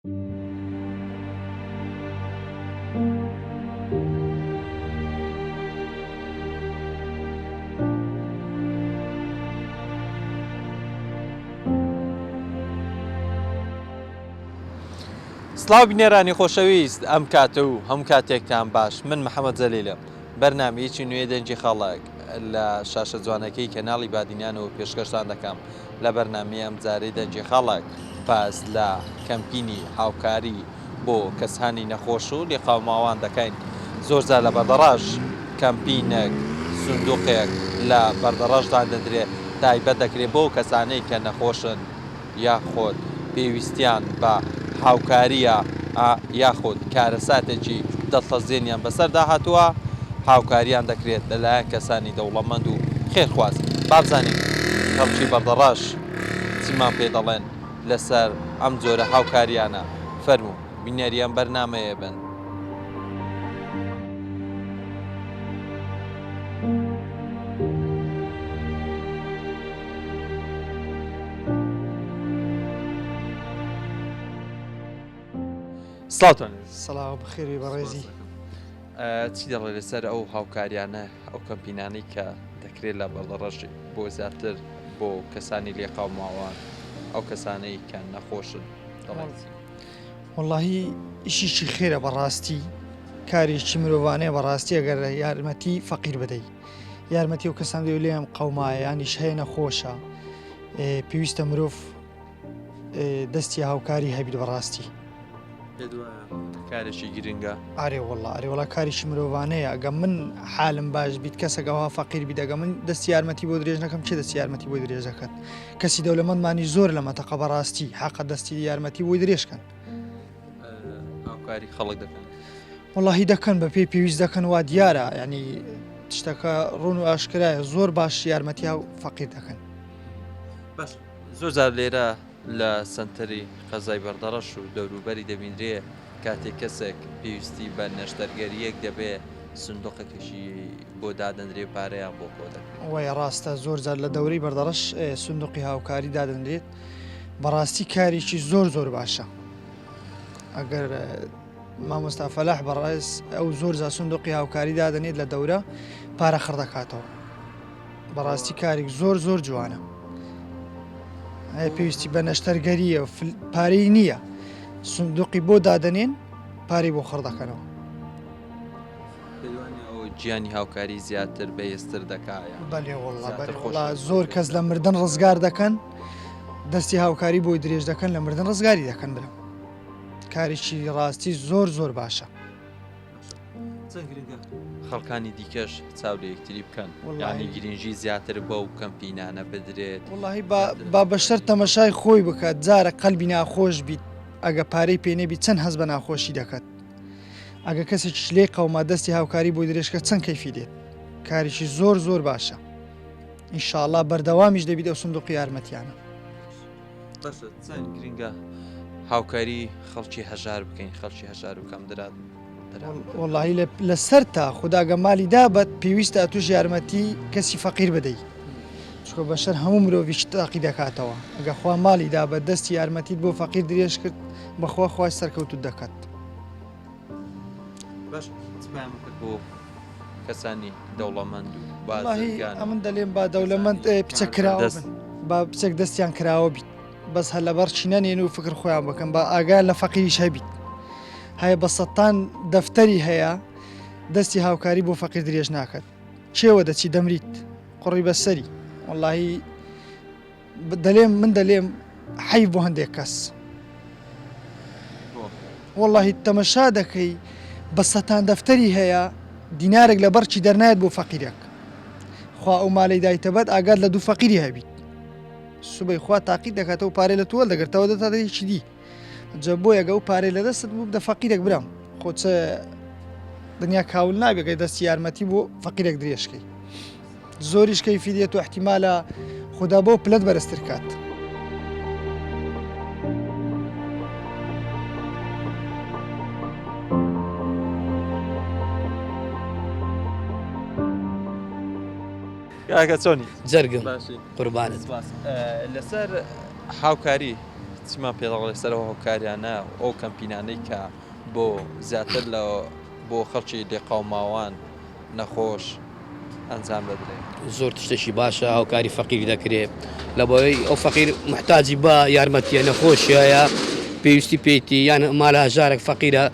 سڵاو بینێرانی خۆشەویست ئەم کاتە و هەموو کاتێکتان باش من محەممەد جەلیلم بەرنامەیەکی نوێ دەنجی خەڵک لە شاشە جوانەکەی کەناڵی بادینانەوە پێشکەشتان دەکەم لە بەرنامەیە ئەم جارەی دەنجی خەڵک پاس لە کەمپینی هاوکاری بۆ کەسانی نەخۆش و لێقاوماوان دەکەین زۆرجار لە بەردەڕاش کەمپینێک سندوقێک لە بەردەڕاشدان دەدرێت تایبەت دەکرێت بۆ کەسانەی کە نەخۆشن یاخۆت پێویستیان بە هاوکاریە یاخود کارەساتێکی دڵخەزێنیان بەسەردا هاتووە هاوکاریان دەکرێت لەلایەن کەسانی دەوڵەمەند و خێرخواست بابزانین خەڵکی بەردەڕاش چیمان پێ دەڵێن لەسەر ئەم جۆرە هاوکاریانە فەرموو بینەریان بەرنامەیە بن. سڵاتان سڵاو بخێری بەڕێزی چی دەڵێ لەسەر ئەو هاوکاریانە ئەو کەمپینانەی کە دەکرێت لە بەڵەڕەش بۆ زیاتر بۆ کەسانی لێقاو ماوان ئەو کەسانەی کە نەخۆشن وەڵاهی ئیشیشی خێرە بەڕاستی کارێکی مرۆڤانەیە بەڕاستی ئەگەر یارمەتی فەقیر بدەیت یارمەتی و کەسان دەوێت لێم قەومایە یانیش هەیە نەخۆشە پێویستە مرۆڤ دەستی هاوکاری هەبیت بەڕاستی کارێکی گرنگە ئارێ وڵا کاریشی مرۆڤانەیە ئەگەم من حالم باش بیت کەسەگەەوە فەقیر بیدەگە من دەستی یارمەتی بۆ درێژ نەکەم چێ دەستی یارمەتی بۆی درێژەکەت کەسی دەوڵەمەندمانی زۆر لە مەتەقە بەڕاستی حەقە دەستی یارمەتی بۆی درێژکەن هاوکاری خەڵک دەکەن وڵاهی دەکەن بە پێی پێویست دەکەن وا دیارە ینی شتەکە ڕوون و ئاشکرایە زۆر باش یارمەتی و فەقیر دەکەن زۆر جار لێرە لە سنتەری قەزای بەردەڕەش و دەوروبەری دەبیندرێ کاتێک کەسێک پێویستی بە نەشتەرگەریەک دەبێ سندوقێکیشی بۆ دادەنرێ پارەیان بۆ کۆ دەکرێت وای ڕاستە زۆر جار لە دەورەی بەردەڕەش سندوقی هاوکاری دادەنرێت بەڕاستی کاریی زۆر باشە ئەگەر مامۆستا فەلاح بەڕێز ئەو زۆر جا سندوقی هاوکاری دادەنێت لە دەورە پارە خڕ دەکاتەوە بەڕاستی کارێک زۆر جوانە پێویستی بە نەشتەرگەریە پارەی نییە سندوقی بۆ دادەنێن پارەی بۆ خڕ دەکەنەوە گیانی هاوکاری زیاتر بەهێزتر دەکایە بەڵێ وڵا زۆر کەس لە مردن ڕزگار دەکەن دەستی هاوکاری بۆی درێژ دەکەن لە مردن ڕزگاری دەکەن برم کارێکی ڕاستی زۆر باشە خەڵکانی دیکەش چاو لە یەکتری بکەن یانی گرنگی زیاتر بەو کەمپینانە بدرێت وڵاهی با بەشەر تەمەشای خۆی بکات جارە قەلبی ناخۆش بیت ئەگە پارەی پێنێبی چەند هەست بە ناخۆشی دەکات ئەگە کەسێکی لێ قەوما دەستی هاوکاری بۆی درێژکە چەند کەیفی دێت کاریشی زۆر باشە ئینشاءڵڵا بەردەوامیش دەبیت ئەو سندوقی یارمەتیانە گرنگە هاوکاری خەڵکی هەژار بکەین خەڵکی هەژار بکەم درات وڵاهی لەسەر تا خودداگە مالی دابەت پێویستە توش یارمەتی کەسی فەقیر بدەیت چکۆ بەشەر هەموو مرۆڤیش تاقی دەکاتەوە ئەگە خوا مالی دابەت دەستی یارمەتیت بۆ فەقیر درێژ کرد بەخوا خوای سەرکەوتوت دەکات بۆ کەسانی دەوڵەمەند و ئەمن دەڵێم با دەوڵەمەند پچە کراوە بن با بچێک دەستیان کراوە بیت بەس هەر لەبەر چینەنێن و فکر خۆیان بکەن بە ئاگال لە فەقیریش هەبیت هەیە بە سەتان دەفتەری هەیە دەستی هاوکاری بۆ فەقیر درێژ ناکات چێوە دەچی دەمریت قڕی بەسەری وەڵاهی من دەلێم حەیف بۆ هەندێک کەس وەڵاهی تەمەشا دەکەی بە سەتان دەفتەری هەیە دینارێک لە بەرچی دەرنایەت بۆ فەقیرێک خوا ئەو ماڵی دایتەبەت ئاگات لە دوو فەقیری هەبیت سوبەی خوا تاقی دەکاتەوە پارەی لە تۆڵ دەگرتەوە دەتاتەیەکی دی جە بۆ یەگە و پارەی لە دەستت بوو بدە فەقیرێک برام خۆچە دنیا کاول نابێگەی دەستی یارمەتی بۆ فەقیرێک درێژکەی زۆریش کەیفی دێت و احتیمالە خوددا بۆ پلەت بەرزتر کات کاکە چۆنی جەرگم قوربانت لەسەر هاوکاری چیمان پێدەڵێ سەرەوە هۆکاریانە ئەو کەمپینانەی کە بۆ زیاتر لە بۆ خەڵکی لێقاوماوان نەخۆش ئەنجام بدرێت. زۆر تشتێکی باشە هاوکاری فەقیر دەکرێت لە بۆی ئەو فەقیر محتاجی بە یارمەتیە نەخۆشیایە پێویستی پێیتی یان مالە هەژارێک فەقیرە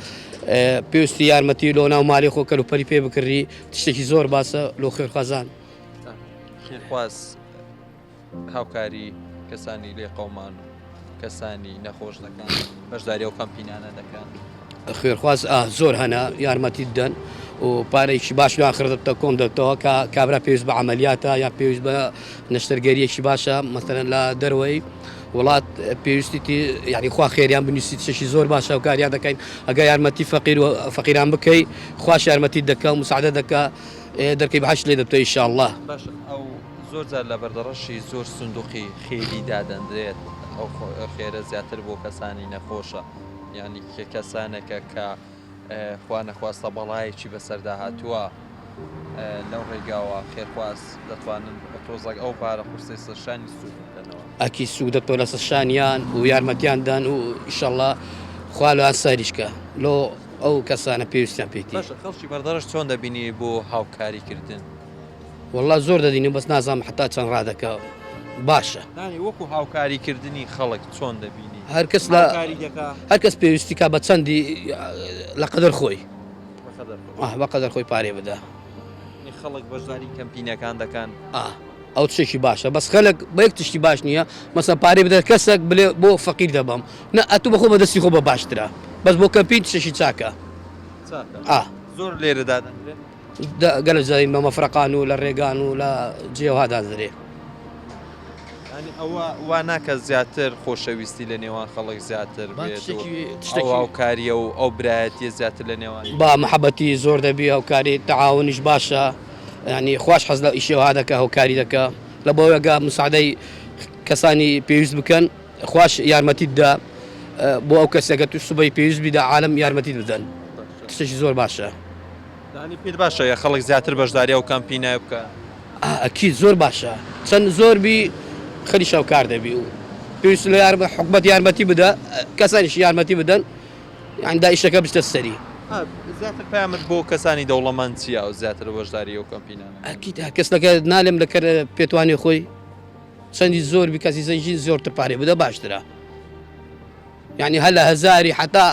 پێویستی یارمەتی لۆ ناو مالی خۆ کەلوپەری پێ بکڕی تشتێکی زۆر باسە لۆ خێرخوازان. خێرخواز هاوکاری کەسانی لێقەومان و کەسانی نەخۆش دەکەن بەشداری ئەو کەمپینانە دەکەن. خوێرخواز زۆر هەنا یارمەتی دەن و پارێکی باش ناخردتە کۆم دەکتەوە کە کابرا پێویست بە عملیاتە یا پێویست بە نەشتەرگەریەکی باشە مەسەرەن لە دەروەی وڵات پێویستی یعنی خوا خێریان بنووسی شەشی زۆر باشە و کاریان دەکەین ئەگە یارمەتی فەقیر و فەقیران بکەی خوش یارمەتی دەکە و مساعدە دەکە دەرکەی بەهەش لێ دەبتە ئینشاءالله. باش ئەو زۆر جار لە بەردەڕەشی زۆر سندوقی خێری دادەندرێت ئەو خێرە زیاتر بۆ کەسانی نەخۆشە ینی کەسانێکە کە خوا نەخواستە بەڵایەکی بەسەردا هاتووە لەو ڕێگاوە خێرخواز دەتوانن تۆزەک ئەو پارە قورسی سەرشانی سوود بدەنەوە. ئەکی سوود دەکتۆ لە سەرشانیان و یارمەتیاندان و ئینشاءالله خوا لە ساریشکە لۆ ئەو کەسانە پێویستیان پێیتی. خەڵکی بەردەڕش چۆن دەبینی بۆ هاوکاریکردن؟ والله زۆر دەدینی بەس نازانم حتا چەند ڕادەکە باشە وەکو هاوکاریکردنی خەڵک چۆن دەبینی؟ هەر کەس پێویستی کا بە چەندی لە قەدەر خۆی بە قەدەر خۆی پارێ بدە. خەڵک بەشداری کەمپینەکان دەکەن ئەو تشتێکی باشە بەس خەلک بە یەک تشتی باش نییە مەسە پارێ بدە کەسێک بلێ بۆ فەقیر دەبم نە ئەتوو بەخۆ بە دەستی خۆ بە باشترە بەس بۆ کەمپین تشتێکی چاکە زۆر لێرە دادەنرێت گەلە جای بە مەفرەقان و لە ڕێگان و لە جێوهادادرێ ئەوە وا ناکە زیاتر خۆشەویستی لە نێوان خەڵک زیاتر بێت هاوکاریە و ئەو برایەتیە زیاتر لە نێوان با محەبەتی زۆر دەبی هاوکاری تەعاونیش باشە ینی خوش حەز لە ئیشێوها دەکە هاوکاری دەکە لە بۆیەگە مساعدەی کەسانی پێویست بکەن خوش یارمەتی دا بۆ ئەو کەسێکە تو سوبەی پێویست بیدا عالم یارمەتی بدەن تشتێکی زۆر باشە. پێت باشە یا خەڵک زیاتر بەشداری ئەو کەمپینە بکە؟ ئەکی زۆر باشە چەند زۆر بی خەری شاوکار دەبی و پێویست لە حکومەت یارمەتی بدە کەسانیش یارمەتی بدەن یاندا ئیشەکە بچتە سەری. زیاتر پامت بۆ کەسانی دەوڵەمەند چیە و زیاتر بەشداری ئەو کەمپینانە؟ ئەکید کەسەکە نالێم لەکەر پێتوانێ خۆی چەندی زۆر بی کەسی زەنجی زۆرتر پارێ بدە باشترە یعنی هەر لە هەزاری حتا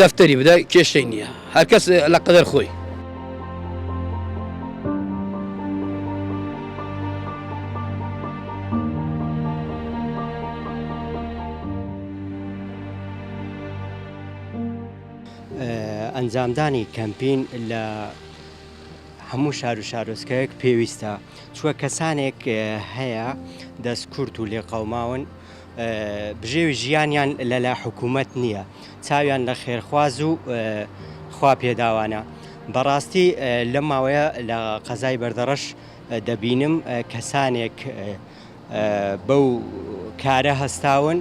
دەفتەری بدە کێشەی نییە هەر کەس لە قەدەر خۆی. ئەنجامدانی کەمپین لە هەموو شار و شارۆچکەیەک پێویستە چووە کەسانێک هەیە دەستکورت و لێقەوماون بژێوی ژیانیان لەلا حکوومەت نییە چاویان لە خێرخواز و خوا پێداوانە. بەڕاستی لەم ماوەیە لە قەزای بەردەڕەش دەبینم کەسانێک بەو کارە هەستاون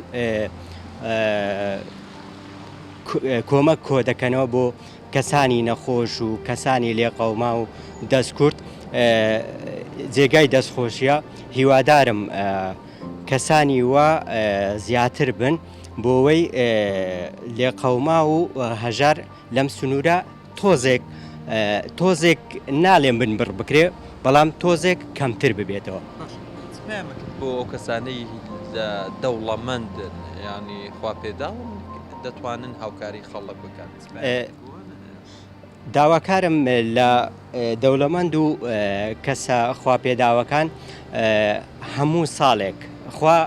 کۆمەک کۆ دەکەنەوە بۆ کەسانی نەخۆش و کەسانی لێقەوما و دەستکورت جێگای دەستخۆشیە. هیوادارم کەسانی وە زیاتر بن بۆەوەی لێقەوما و هەژار لەم سنوورە تۆزێک نالێم بن بڕ بکرێ بەڵام تۆزێک کەمتر ببێتەوە. بۆ ئەو کەسانەی دەوڵەمەند ینی خوا پێداون دەتوانن هاوکاری خەڵک بکەن. داواکارم لە دەوڵەمەند و کەسە خواپێداوەکان هەموو ساڵێک خوا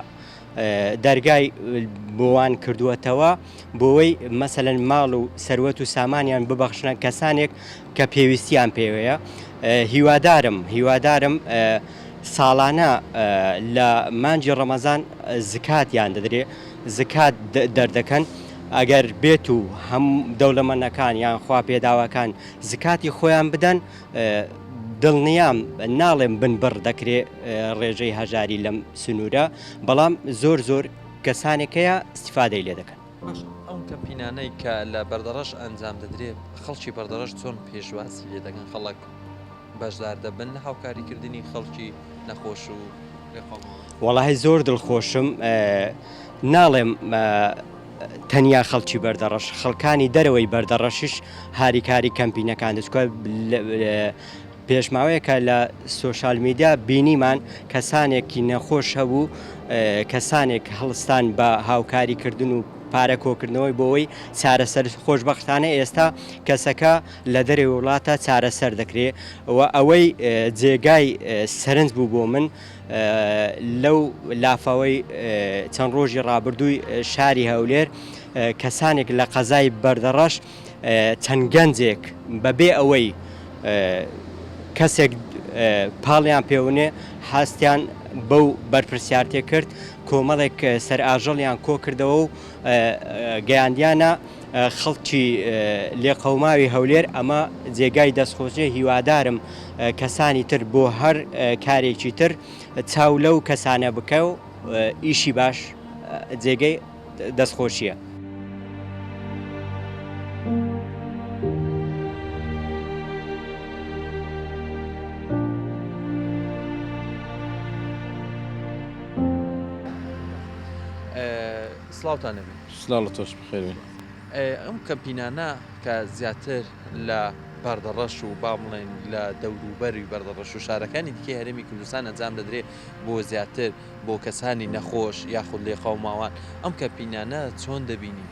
دەرگای بۆوان کردووەتەوە بۆەوەی مەسەلەن ماڵ و سەروەت و سامانیان ببەخشنە کەسانێک کە پێویستیان پێوەیە. هیوادارم ساڵانە لە مانجی ڕەمەزان زکاتیان دەدرێ زکات دەردەکەن ئەگەر بێت و هەم دەوڵەمەندەکان یان خوا پێداوەکان زکاتی خۆیان بدەن دڵنیام ناڵێم بنبڕ دەکرێ ڕێژەی هەژاری لەم سنوورە بەڵام زۆر کەسانێکەیە استیفادەی لێ دەکەن. ئەو کەمپینانەی کە لە بەردەڕەش ئەنجام دەدرێت خەڵکی بەردەڕەش چۆن پێشواسی لێ دەکەن خەڵک بەشدار دەبن لە هاوکاریکردنی خەڵکی نەخۆش و وەڵاهی زۆر دڵخۆشم ناڵێم تەنیا خەڵکی بەردەڕەش خەڵکانی دەرەوەی بەردەڕەشش هاریکاری کەمپینەکان دەچکە پێشماوەیەکە لە سۆشال میدیا بینیمان کەسانێکی نەخۆش هەبوو کەسانێک هەڵستان بە هاوکاریکردن و پارە کۆکردنەوەی بۆەوەی چارەسەر خۆشببختانە ئێستا کەسەکە لە دەرەوەی وڵاتە چارەسەر دەکرێت و ئەوەی جێگای سەرنج بوو بۆ من لەو لافاوەی چەند ڕۆژی ڕابردووی شاری هەولێر کەسانێک لە قەزای بەردەڕەش چەند گەنجێک بەبێ ئەوەی کەسێک پاڵیان پێونێ هەستیان بەو بەرپرسیارتێ کرد کۆمەڵێک سەر ئاژەڵیان کۆ کردەوە و گەیاندیانە خەڵکی لێقەوماوی هەولێر ئەمە جێگای دەستخۆشیە هیوادارم کەسانی تر بۆ هەر کارێکی تر چاو لەو کەسانە بکە و ئیشی باش جێگەی دەستخۆشیە. سلااوتانەبی سلااو لە تۆش بخێوێن ئەم کەمپینانە کە زیاتر لە بەردەڕەش و با بڵێن لە دەوروبەری بەردەڕەش و شارەکانی دیکەی هەرێمی کوردستان ئەنجام دەدرێت بۆ زیاتر بۆ کەسانی نەخۆش یاخود لێقەوماوان ئەم کەمپینانە چۆن دەبینی؟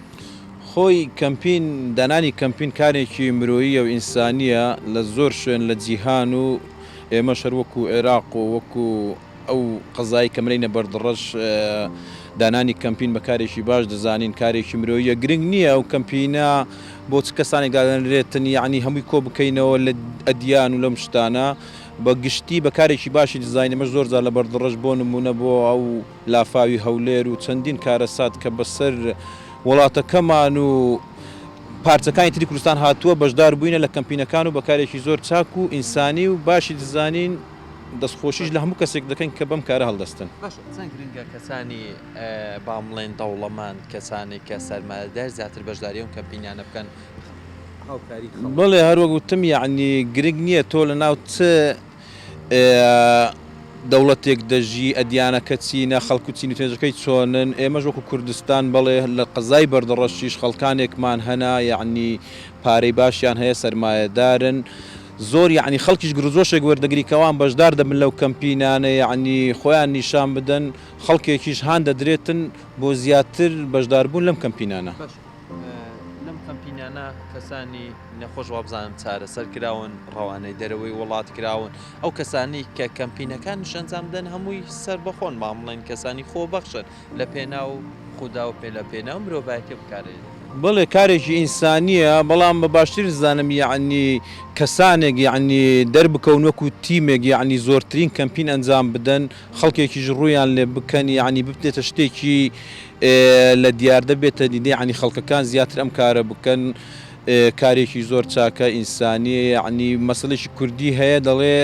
خۆی کەمپین دانانی کەمپین کارێکی مرۆیی و ئینسانیە لە زۆر شوێن لە جیهان و ئێمە شەر وەکو عێراق و وەکو ئەو قەزای کەمرەینە بەردەڕەش دانانی کەمپین بە کارێکی باش دەزانین کارێکی مرۆیە گرنگ نییە ئەو کەمپینە بۆ چ کەسانێک دادەنرێتن یعنی هەمووی کۆ بکەینەوە لە ئەدیان و لەم شتانە بە گشتی بە کارێکی باشی دیزاینەمە زۆر جار لە بەردەڕەش بۆ نمونە بۆ ئەو لافاوی هەولێر و چەندین کارەسات کە بەسەر وڵاتەکەمان و پارچەکانی تری کوردستان هاتووە بەشدار بووینە لە کەمپینەکان و بە کارێکی زۆر چاک و ئینسانی و باشی دزانین دەستخۆشیش لە هەموو کەسێک دەکەن کە بەم کارە هەڵدەستن. چەند گرنگە کەسانی بامڵێن دەوڵەماند کەسانی کە سەرمایەدار زیاتر بەشداری ئەم کەمپینیانە بکەن هاوکاری بڵێ هەروەگوتم یعنی گرنگ نییە تۆ لە ناو چ دەوڵەتێک دەژی ئەدیانەکە چینە خەڵکو چین و تێژەکەی چۆنن ئێمەش وەکو کوردستان بڵێ لە قەزای بەردەڕەشیش خەڵکانێکمان هەنا یعنی پارەی باشیان هەیە سەرمایەدارن زۆر یعنی خەڵکیش گرزۆشێک وەردەگریکەوان بەشدار دەبن لەو کەمپینانە یعنی خۆیان نیشان بدەن خەڵکێکیش هان دەدرێتن بۆ زیاتر بەشداربوون لەم کەمپینانە. لەم کەمپینانە کەسانی نەخۆش وابزانم چارەسەر کراون ڕەوانەی دەرەوەی وڵات کراون ئەو کەسانی کە کەمپینەکان شەنجام بدەن هەمووی سەر بەخۆن مامڵێن کەسانی خۆ بەخشن لە پێناو خودا و پێ لە پێناو مرۆڤایەتی بکارێت. بڵێ کارێکی ئینسانیە بەڵام بە باشتر زانم یعنی کەسانێک یعنی دەربکەون وەکو تیمێک یعنی زۆرترین کەمپین ئەنجام بدەن خەڵکێکیش ڕوویان لێ بکەن یعنی ببتێتە شتێکی لە دیاردە بێتە دیدێ ینی خەڵکەکان زیاتر ئەم کارە بکەن کارێکی زۆر چاکە ئینسانیە یعنی مەسەلێکی کوردی هەیە دەڵێ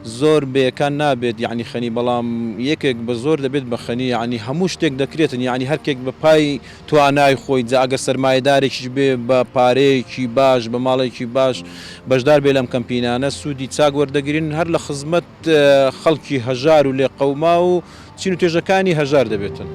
زۆر بەیەکان نابێت یعنی خەنی بەڵام یەکێک بە زۆر دەبێت بە خەنی ینی هەموو شتێک دەکرێتن یعنی هەرکێک بە پای توانای خۆی جا ئەگەر سەرمایەدارێکیش بێ بە پارەیەکی باش بە ماڵێکی باش بەشدار بێ لەم کەمپینانە سوودی چاک وەردەگرین هەر لە خزمەت خەڵکی هەژار و لێقەوما و چین و توێژەکانی هەژار دەبێتن.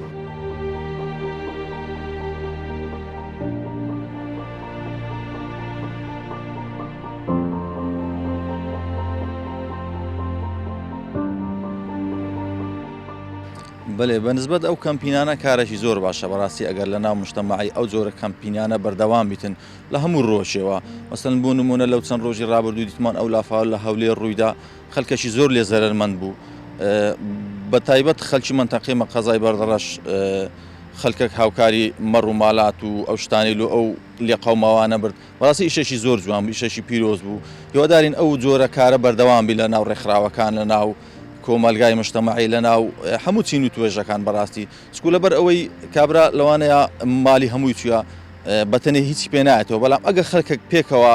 بەێ بەنسبەت ئەو کەمپینانە کارێکی زۆر باشە بەڕاستی ئەگەر لە ناو مشتەماعی ئەو جۆرە کەمپینانە بەردەوام بیتن لە هەموو ڕۆژێەوە مەسەن بوو نمونە لەو چەند ڕۆژی ڕابردوو دیتمان ئەو لافاو لە هەولێر ڕوویدا خەڵکەشی زۆر لێ زەرمەند بوو بە تایبەت خەلکی منتەقەی مەقەزای بەردەڕەش خەڵکێک هاوکاری مەڕ و ماڵات و ئەو شتانی لە ئەو لێقەوماوانە برد بەڕاستی ئیشەشی زۆر جوان بوو ئیشەشی پیرۆز بوو هیوادارین ئەو جۆرە کارە بەردەوام بی لە ناو ڕێکخراوەکان لە ناو کۆمەلگای مشتەماعی لە ناو هەموو چین و توێژەکان بەڕاستی چکو لەبەر ئەوەی کابرا لەوانەیە مالی هەمووی چووە بەتەنێ هیچی پێ نایەتەوە بەڵام ئەگەر خەڵکێک پێکەوە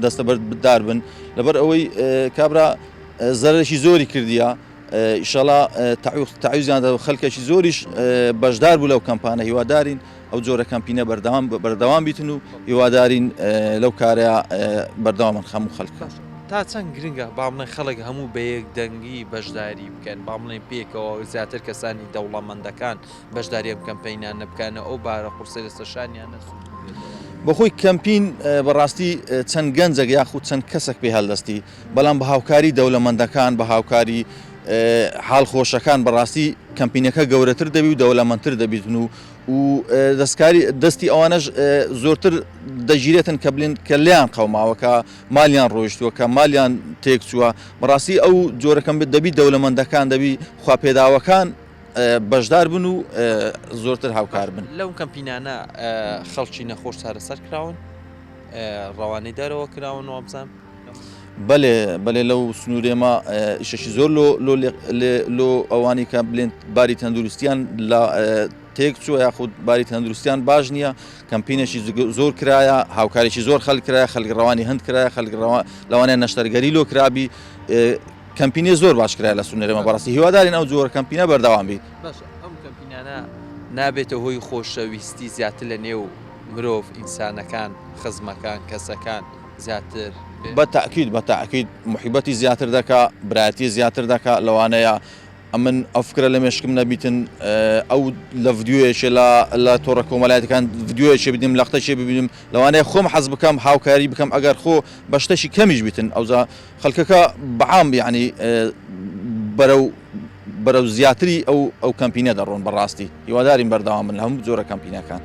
دەستەبەردار بن لەبەر ئەوەی کابرا زەرێکی زۆری کردیە ئیشەڵا تەعویزیان خەڵکێکی زۆریش بەشدار بوو لەو کەمپانە هیوادارین ئەو جۆرە کەمپینە بەردەوام بیتن و هیوادارین لەو کارەیە بەردەوامن هەموو خەڵک. تا چەند گرنگە با بڵێن خەڵک هەموو بە یەک دەنگی بەشداری بکەن با بڵێن پێکەوە زیاتر کەسانی دەوڵەمەندەکان بەشداری ئەم کەمپینیان نەبکەنە ئەو بارە قورسە لەسەر شانیان نەسوو بەخۆی کەمپین بەڕاستی چەند گەنجێک یاخود چەند کەسێک پێ هەڵدەستی بەڵام بە هاوکاری دەوڵەمەندەکان بە هاوکاری حاڵخۆشەکان بەڕاستی کەمپینەکە گەورەتر دەبی و دەوڵەمەندتر دەبیتن و دەستکاری دەستی ئەوانەش زۆرتر دەگیرێتن کە بڵێن کە لیان قەوماوەکە مالیان ڕۆیشتووە کە مالیان تێک چووە بەڕاستی ئەو جۆرەکەم دەبی دەوڵەمەندەکان دەبی خواپێداوەکان بەشدار بن و زۆرتر هاوکار بن لەو کەمپینانە خەڵکی نەخۆش چارەسەر کراون ڕەوانەی دەرەوە کراون وابزان بەڵێ لەو سنوورێمە ئیشەشی زۆر لۆ ئەوانی کە بڵێن باری تەندروستیان لە تێک چووە یاخود باری تەندروستیان باش نییە کەمپینێکی زۆر کرایە هاوکارێکی زۆر خەڵک کرایە خەڵک ڕەوانی هەند کرایە خەڵک لەوانەیە نەشتەرگەری لۆ کرابی کەمپینێ زۆر باش کرایە لە سنوورێمە بەڕاستی هیوادارین ئەو جۆرە کەمپینە بەردەوام بیت باشە ئەم کەمپینانە نابێتە هۆی خۆشەویستی زیاتر لە نێو مرۆڤ ئینسانەکان خزمەکان کەسەکان زیاتر بەتەعکید محیبەتی زیاتر دەکا برایەتی زیاتر دەکا لەوانەیە ئەمن ئەفکرە لە مێشکم نەبیتن ئەو لە ڤیددیوەیەشێ لە تۆڕە کۆمەلایەتەکان ڤیددیوەیەشێ بدیم لە قەتەشێ ببینیم لەوانەیە خۆم حەز بکەم هاوکاری بکەم ئەگەر خۆ بە شتێکی کەمیش بیتن ئەوزا خەڵکەکە بەعام یعنی بەرەو زیاتری ئەو کەمپینە دەڕۆن بەڕاستی هیوادارین بەردەوام من لە هەموو جۆرە کەمپینەکان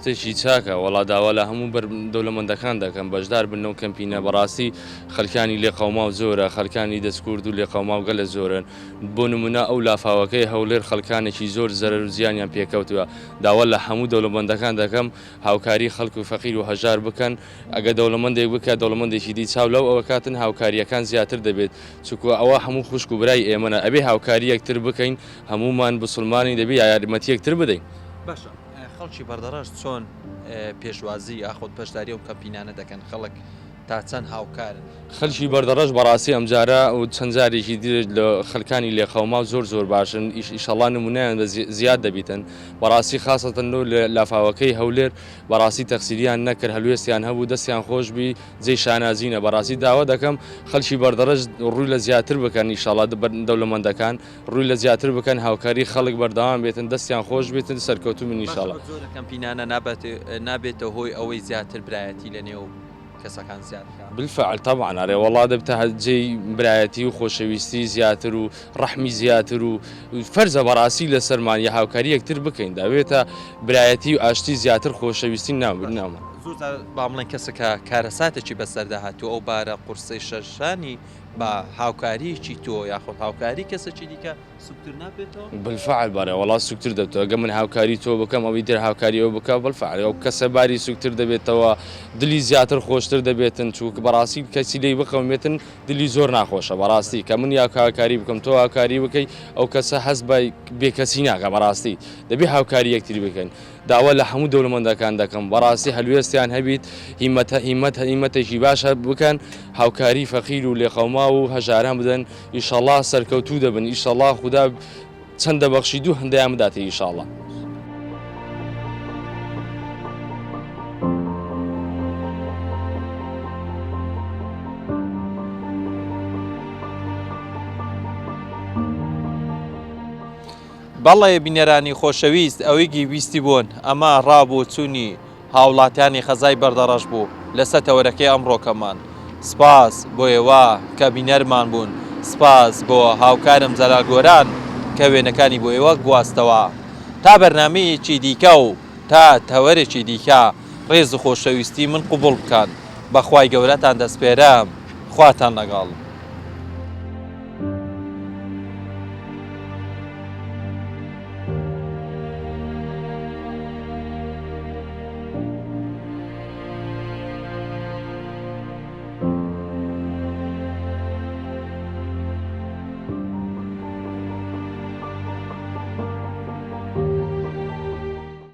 شتێکی چاکە وڵا داوا لە هەموو دەوڵەمەندەکان دەکەم بەشدار بنەوە کەمپینە بەڕاستی خەڵکانی لێ قەوما و زۆرە خەڵکانی دەستکورد و لێ قەوما و گەلە زۆرن بۆ نمونە ئەو لافاوەکەی هەولێر خەڵکانێکی زۆر زەرەر و زیانیان پێکەوتووە داوا لە هەموو دەوڵەمەندەکان دەکەم هاوکاری خەڵک و فەقیر و هەژار بکەن ئەگە دەوڵەمەندێک بکات دەوڵەمەندێکی دی چاو لەو ئەوە کاتن هاوکاریەکان زیاتر دەبێت چونکو ئەوە هەموو خوشک و برای ئێمەە ئەبێ هاوکاری یەکتر بکەین هەمومان بسڵمانی دەبێ یارمەتی یەکتر بدەین باشە خەڵکی بەردەڕەش چۆن پێشوازی یاخۆت بەشداری و کەمپینانە دەکەن خەڵک تا چەند هاوکارن خەلکی بەردەڕەش بەڕاستی ئەمجارە و چەند جارێکی دیر لە خەلکانی لێخەوما زۆر باشن ئیشەڵا نمونەیان زیاد دەبیتن بەڕاستی خاستن و لافاوەکەی هەولێر بەڕاستی تەقسیریان نەکرد هەلوێستیان هەبوو دەستیان خۆشبی جێی شانازینە بەڕاستی داوا دەکەم خەلکی بەردەڕەش ڕووی لە زیاتر بکەن ئیشەڵا دەوڵەمەندەکان ڕووی لە زیاتر بکەن هاوکاری خەڵک بەردەوام بێتن دەستیان خۆش بێتن سەرکەوتو من ئیشەڵا کەمپینانە نابێتە هۆی ئەوەی زیاتر برایەتی لە نێو کەسەکان زیاتر بالفعل طبعا ئەرێ وڵا دەبتە جێی برایەتی و خۆشەویستی زیاتر و ڕەحمی زیاتر و فەرزە بەڕاستی لە سەرمانیە هاوکاری یەکتر بکەین دەبێتە برایەتی و ئاشتی زیاتر خۆشەویستی ناوە با بڵێن کەسەکە کارەساتێکی بەسەردا هاتووە ئەو بارە قورسەی شەشانی بە هاوکاریکی تۆ یاخۆت هاوکاری کەسێکی دیکە سوکتر نابێتەوە بالفعل بارە وڵا سوکتر دەبێتەوە ئەگە من هاوکاری تۆ بکەم ئەوی در هاوکاری ئەو بکە بالفعل ئەو کەسە باری سوکتر دەبێتەوە دلی زیاتر خۆشتر دەبێتن چووکە بەڕاستی کەسی لێی بخەومێتن دلی زۆر ناخۆشە بەڕاستی کە من یا هاوکاری بکەم تۆ هاوکاری بکەی ئەو کەسە هەست بە بێکەسی ناکە بەڕاستی دەبێ هاوکاری یەکتری بکەین داوا لە هەموو دەوڵەمەندەکان دەکەم بەڕاستی هەلوێستیان هەبیت هیمەتێکی باشە بکەن هاوکاری فەقیر و لێقەوما و هەژاران بدەن ئیشەڵا سەرکەوتوو دەبن ئیشەڵا خوددا چەندە بەخشی دوو هەندەیان بداتێ ئیشەڵا بەڵێ بینەرانی خۆشەویست ئەوەیگی ویستی بوون ئەمە ڕابوو چوونی هاوڵاتیانی خەزای بەردەڕەش بوو لەسەر تەوەرەکەی ئەمڕۆکەمان سپاس بۆ ئێوە کە بینەرمان بوون سپاس بۆ هاوکارم جەلال گۆران کە وێنەکانی بۆ ئێوە گواستەوە تا بەرنامەیەکی دیکە و تا تەوەرێکی دیکە ڕێز و خۆشەویستی من قوبوڵ بکەن بەخوای گەورەتان دەسپێرم خواتان لەگەڵ